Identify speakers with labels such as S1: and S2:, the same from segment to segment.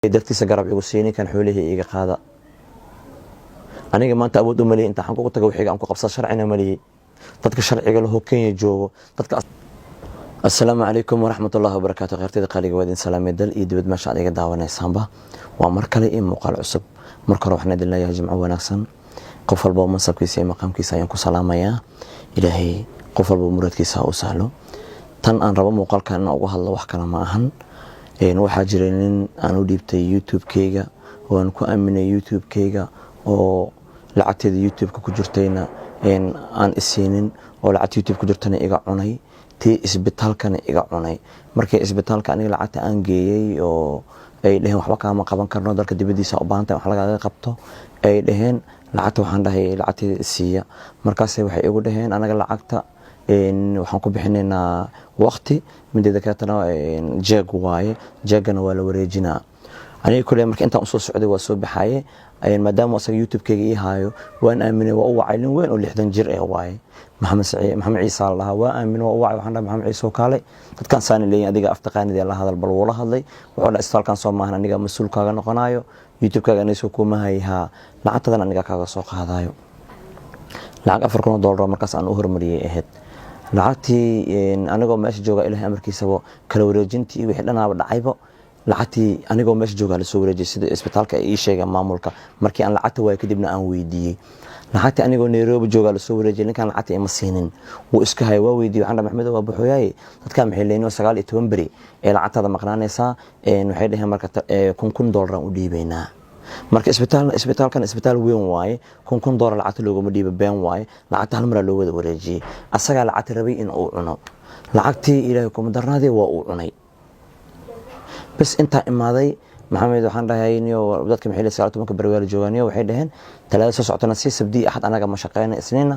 S1: dartiisa garab igu siinin kan xoolihii iga qaada aniga maanta awood u maleeyay inta xan ku tago wixii aan ku qabsad sharcina maleeyay dadka sharciga leh oo Kenya joogo dadka Assalaamu alaykum wa rahmatullahi wa barakatuh qeyrtida qaliga wadin salaamay dal iyo dibad meesha adiga daawanaysaanba waa mar kale in muuqaal cusub marka hore waxaan idin leeyahay jimco wanaagsan qof walba mansabkiisa iyo maqaamkiisa ayaan ku salaamayaa ilaahay qof walba muradkiisa u sahlo tan aan rabo muuqaalkan inaan uga hadlo wax kale ma ahan waxaa jiray nin aan u dhiibtay YouTube-kayga oo aan ku aaminay YouTube-kayga oo lacagteeda YouTube-ka ku jirtayna aan isiinin oo lacagta YouTube ku jirtana iga cunay tii isbitaalkana iga cunay markii isbitaalka aniga lacagta aan geeyay oo ay dhaheen waxba kaama qaban karno dalka dibadiisa u baahan tahay wax laga qabto ay dhaheen lacagta waxaan dhahay lacagteeda siiya markaas waxay igu dhaheen anaga lacagta waxaan ku bixinaynaa waqti mideeda kaatana jeeg waaye jeegana waa la wareejinaa aniga kulay markii intaan soo socday waa soo baxaye maadaama asaga YouTube-kayga ii haayo waan aaminay waa u wacay nin weyn oo 60 jir ah waaye maxamed ciise Allah waa aaminay waa u wacay waxaan maxamed ciise oo kale dadkan saan leeyahay adiga aftaqaanid la hadal bal wala hadlay wuxuu isbitaalkan soo maahan aniga mas'uulkaaga noqonayo YouTube-kaaga inay soo kuma hayha lacagtadan aniga kaaga soo qaadayo lacag $4,000 markaas aan u hormariyay ahayd lacagtii anigoo meesha jooga ilaahay amarkiisaba kala wareejintii wixii dhanaaba dhacayba lacagtii anigoo meesha jooga la soo wareejiyay sida isbitaalka ay sheegay maamulka markii aan lacagta way kadibna aan weydiiyay lacagtii anigoo Nairobi jooga la soo wareejiyay ninkan lacagta ima siinin wuu iska hay waa weydiiyay waxaan Maxamed waa buxooyay dadka maxay leeyeen 19 bari ee lacagtada maqnaanaysa waxay dhaheen marka $1,000 u dhiibaynaa marka isbitaalkan isbitaal weyn waaye $1,000 lacagta looga dhiiba been waaye lacagta hal mar loo wada wareejiyay asaga lacagta rabay in uu cuno lacagtii ilaahay kuma darnaadee waa uu cunay bas inta imaaday maxamed waxaan dhahay inuu dadka maxay leeyahay 19 bari jooganiyo waxay dhaheen talaada soo socotana si sabdi ahad anaga ma shaqeynaa isniina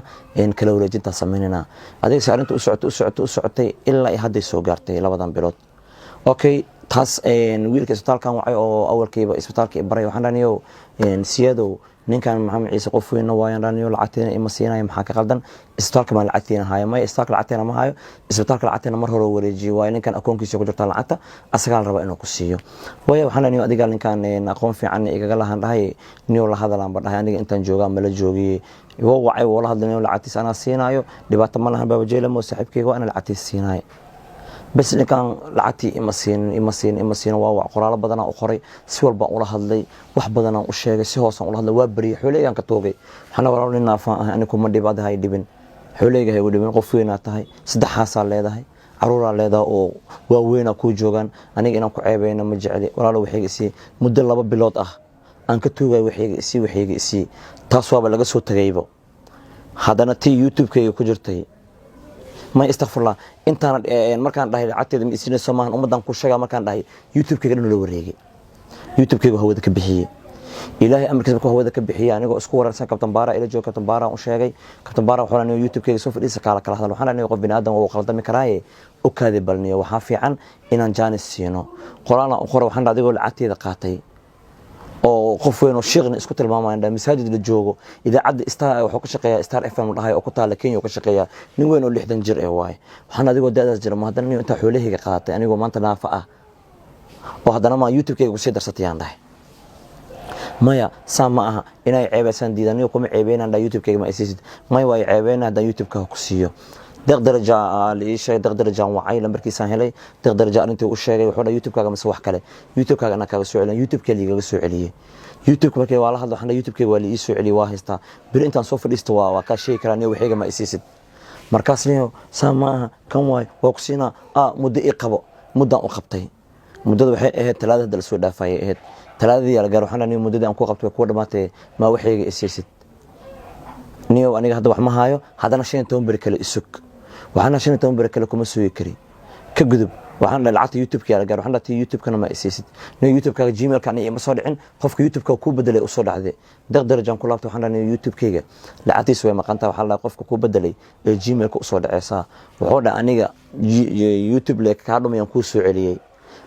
S1: kala wareejinta sameynina adiga si arinta u socotay ilaa ay hadda soo gaartay labadan bilood okay taas wiilka isbitaalkan wacay oo awalkiiba isbitaalka baray waxaan dhaniyo siyaado ninkan maxamed ciise qof weyn waayaan dhaniyo lacagteena ima siinay maxaa ka qaldan isbitaalka ma lacagteena hayo ma isbitaalka lacagteena ma hayo isbitaalka lacagteena mar hore wareejiyay waa ninkan akoonkiisa ku jirta lacagta asaga la rabo inuu ku siiyo way waxaan dhaniyo adiga ninkan aqoon fiican igaga lahan dhahay niyo la hadalaan ba dhahay aniga intaan joogaa ma la joogiyay wacay wala hadlanayo lacagtiisa ana siinayo dhibaato ma lahan baba jeelamo saaxiibkayga waa ana lacagtiisa siinayo bas ninkan lacagtii ima siin waa qoraalo badan oo qoray si walba ula hadlay wax badan oo sheegay si hoosan ula hadlay waa bari xooleygan ka toogay waxana walaal nin naafaan ah anigu ma dhibaadahay dhibin xooleyga hay u dhibin qof weyn tahay saddex xaas leedahay caruur leedahay oo waa weyn ku joogan aniga inaan ku ceebayna ma jeceli walaal waxayga si muddo 2 bilood ah aan ka toogay waxayga si taas waaba laga soo tagayba hadana tii YouTube-kayga ku jirtay ما استغفر الله انت markaan dhahay lacagteeda ma isiin Soomaan umadan ku sheega markaan dhahay YouTube-kayga dhan loo wareegay YouTube-kayga hawada ka bixiyay ilaahay amarkiisa ku hawada ka bixiyay anigoo isku wararsan kabtan baara ila joog kabtan baara u sheegay kabtan baara wuxuu leeyahay YouTube-kayga soo fadhiisa kala hadal waxaan leeyahay qof bini'aadam oo qaldami karaaye oo kaadi balniyo waxa fiican inaan jaanis siino quraana u qoro waxaan adigoo lacagteeda qaatay oo qof weyn oo sheeqna isku tilmaamayna masaajid la joogo idaacada Star wuxuu ka shaqeeyaa Star FM dhahay oo ku taala Kenya ka shaqeeyaa nin weyn oo 60 jir ah waay waxaan adigoo daadaas jira ma hadana inta xoolahayga qaatay anigoo maanta naafa ah oo hadana ma YouTube-kayga ku sii darsatayaan dhahay maya sama aha inay ceebaysan diidaniyo kuma ceebeynaan YouTube-kayga ma isiisid may way ceebeynaa da YouTube-ka ku siiyo درجة ليش درجة وعي لمركزان هلي درجة أنت وشيء وحنا يوتيوب كذا مسوي حكله يوتيوب كذا أنا كذا سؤال يوتيوب كلي كذا سؤالية يوتيوب كذا والله هذا حنا يوتيوب كذا ولي سؤالي واحد بير أنت نصوف الاستواء وكشيء كراني وحاجة ما يسيسد مركزني سما كم واي وقسينا مدة إقبا مدة أقبتي مدة وحي 3 درس ولا فاي 3 دي على جرو حنا نيو مدة أنكو قبت كود ما وحاجة يسيسد نيو أنا هذا وحما هايو هذا نشين توم بركله السك waxaan shan toban bar kale kuma soo kari ka gudub waxaan lacagta YouTube-ka la gaar waxaan lacagta YouTube-kana ma isiisid no YouTube-ka Gmail-ka ani ma soo dhicin qofka YouTube-ka ku bedelay u soo dhacday darajaan ku laabtay waxaan YouTube-kayga lacagtiisa way maqanta waxaan la qofka ku bedelay Gmail-ka u soo dhacaysa wuxuu dha aniga YouTube le ka dhumayaan ku soo celiyay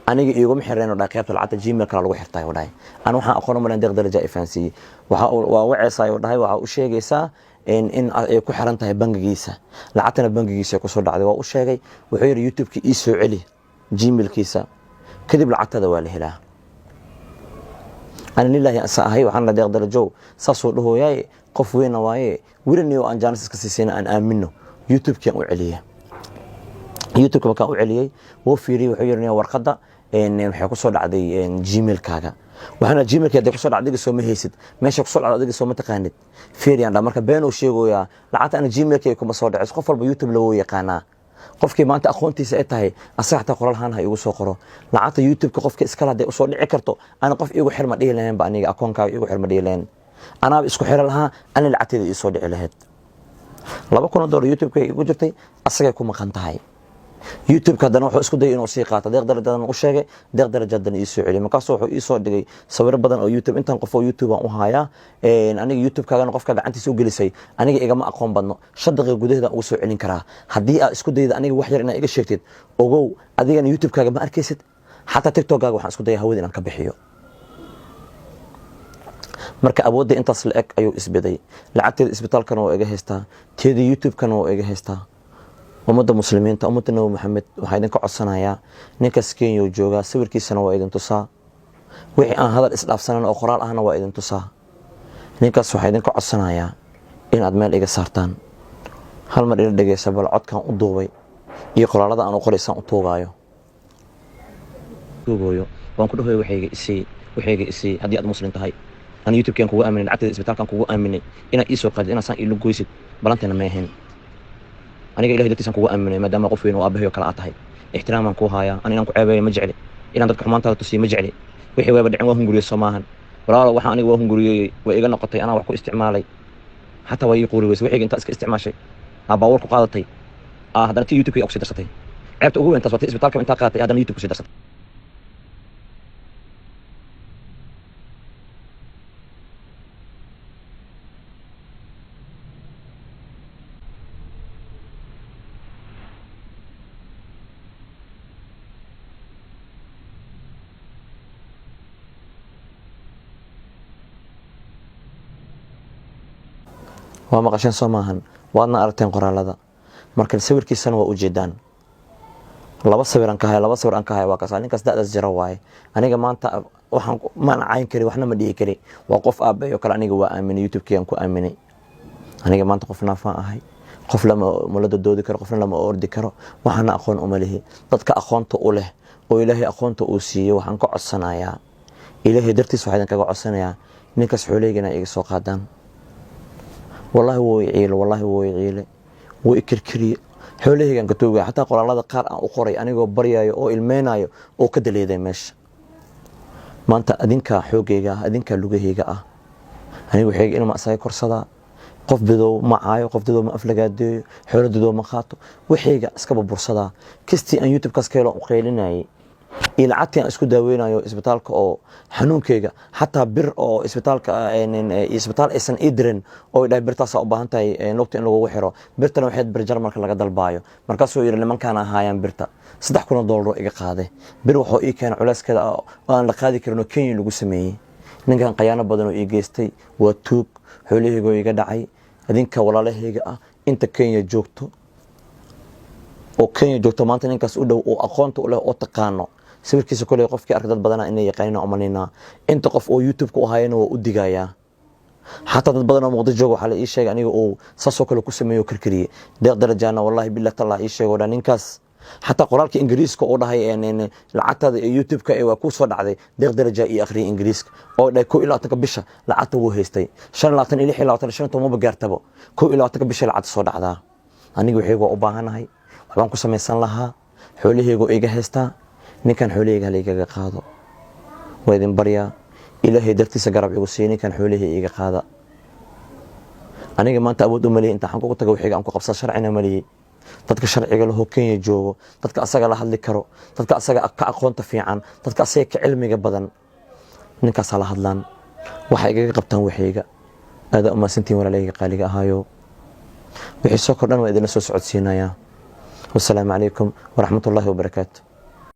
S1: aniga iigu xireen oo dhaqaaqta lacagta Gmail-ka lagu xirtay oo dhahay aan waxaan aqoon ma leen daraja ifaansi waxa wacaysaa oo dhahay waxa u sheegaysaa in ay ku xiran tahay bangigiisa lacagtana bangigiisa ku soo dhacday waa u sheegay wuxuu yiri YouTube-ki ii soo celi Gmail-kiisa kadib lacagtada waa la helaa أنا لله سأهي وحنا ديق درجو ساسو له ياي قف وين واي ورني وأن جانس كسيسينا أن آمنه يوتيوب كان وعليه يوتيوب كان وعليه وفيري وحيرني ورقة إن حيكون عدي إن جيميل كاجا وحنا جيميل كده كسر عدي سو مهيسد ماشي كسر عدي سو متقاند فيري أنا مركب بينه شيء ويا لعت أنا جيميل كي يكون مصور عس قفل بيوتيوب لو يقانا qofkii maanta aqoontiisa ay tahay asaxta qoraalhan ha igu soo qoro lacagta youtube-ka qofka iska lahaday u soo dhici karto ana qof igu xirma dhihi lahayn ba aniga akoonkaaga igu xirma dhihi lahayn anaa isku xira lahaa ana lacagteeda ii soo dhici lahayd $2,000 youtube-ka igu jirtay asagay ku maqan tahay youtube-ka haddana wuxuu isku dayay inuu sii qaato deeq darajadan u sheegay deeq darajadan ii soo celiyay markaasuu wuxuu ii soo dhigay sawiro badan oo youtube intaan qof oo youtube aan u hayaa aniga youtube-kaagana qofka gacantiisa u gelisay aniga igama aqoon badno 5 daqiiqo gudaheeda ugu soo celin karaa haddii aad isku dayda aniga wax yar inaad iga sheegtid ogow adigana youtube-kaaga ma arkaysid xataa tiktok-kaaga waxaan isku dayay hawada inaan ka bixiyo marka awoodda intaas la eg ayuu isbeday lacagteeda isbitaalkana waa iga haystaa teeda youtube-kana waa iga haystaa ummadda muslimiinta ummadda nabi maxamed waxaa idinka codsanayaa ninkaas kenya uu joogaa sawirkiisana waa idin tusaa wixii aan hadal isdhaafsanan oo qoraal ahna waa idin tusaa ninkaas waxaa idinka codsanayaa inaad meel iga saartaan hal mar ila dhegeysa bal codkaan u duubay iyo qoraalada aan u qoraysaan u tuugaayo waan ku dhahoy waxayga isii haddii aad muslim tahay أنا يوتيوب كان كوجو آمن العتاد إثباتال كان كوجو آمن إنا إيسو قاد إنا سان إلو جويسد بلانتنا ما هن أنا جاي إلهي دتي سان كوجو آمن ما دام قفين وأبهي وكلا أتهاي احتراما كوهايا أنا نانكو عباية مجعلي إنا دتك كمان تلتسي مجعلي وحي وابدعين وهم جوري السماهن ولا وحا أنا وهم جوري وإيجانا قطي أنا وحكو استعمالي حتى ويقولي ويس وحي أنت أسك استعمال شيء أباوركو قادتي هذا نتي يوتيوب كي أكسي درستي عرفت هو أنت صوتي إثباتال كم أنت قادتي هذا يوتيوب كسي درستي waa maqasheen soo maahan waadna aragteen qoraalada marka sawirkiisana waa u jeedaan laba sawir aan ka hay waa kaas ninkaas da'daas jira waaye aniga maanta waxaan ma cayn kari waxna ma dhihi kari waa qof aabayo kale aniga waa aaminay youtube-kiyaan ku aaminay aniga maanta qof naafaan ahay qof lama mulada doodi karo qofna lama ordi karo waxaana aqoon uma lehi dadka aqoonta u leh oo ilaahay aqoonta uu siiyay waxaan ka codsanayaa ilaahay dartiis waxaan kaga codsanayaa ninkaas xoolaheygana iga soo qaadaan والله هو يعيل والله هو يعيل ويكركري حوله كان كتوغا حتى قرالada qaar aan u qoray anigoo baryayo oo ilmeenayo oo ka daleeday meesha maanta adinka xoogayga adinka lugahayga ah anigu waxay inuu ma asay korsada qof bidow ma caayo qof bidow ma aflagaadeeyo xooladood ma qaato waxayga iska bursada kisti aan youtube kaas keelo u qeylinayay ilacagtii aan isku daaweynayo isbitaalka oo xanuunkeyga xataa bir oo isbitaalka isbitaal aysan idrin oo dhahay birtaas u baahan tahay lugta in lagu xiro birtana waxay bir jarmalka laga dalbaayo markaasuu yiri nimankaan ahaayaan birta $3,000 iga qaaday bir wuxuu ii keenay culeyskeeda oo aan la qaadi karin oo Kenya lagu sameeyay ninkan qayaano badan oo ii geystay waa tuug xoolahayga iga dhacay adinka walaalahayga ah inta Kenya joogto oo Kenya joogto maanta ninkaas u dhow oo aqoonta u leh oo taqaano sawirkiisa kale qofkii arkay dad badan inay yaqaanina umalina inta qof oo youtube ku ahaayeen waa u digayaa حتى dad badan oo muqdisho joogo waxa la ii sheegay aniga oo saasoo kale ku sameeyo karkariye deeq darajana wallahi billahi taala ii sheego ninkaas حتى qoraalka ingiriiska oo dhahay lacagtada youtube-ka ee waa ku soo dhacday deeq daraja iyo akhriye ingiriiska oo dhahay 12 bisha lacagta uu haystay 25 ilaa 25 ma gaartabo 12 bisha lacagta soo dhacdaa aniga waxaygu u baahanahay waxaan ku sameeysan lahaa xoolahaygu iga haystaa ninkan xoolahayga la iga qaado waa idin baryaa ilaahay dartiisa garab igu siiyay ninkan xoolahayga iga qaada aniga maanta awood u maleeyay inta xan ku tago wixii aan ku qabsan sharcina maleeyay dadka sharciga leh oo Kenya joogo dadka asaga la hadli karo dadka asaga ka aqoonta fiican dadka asaga ka cilmiga badan ninkaas la hadlaan waxa iga qabtaan waxayga aada uma santiin walaalayga qaaliga ahaayo wixii soo kordhan waa idin soo socodsiinaya والسلام عليكم ورحمة الله وبركاته.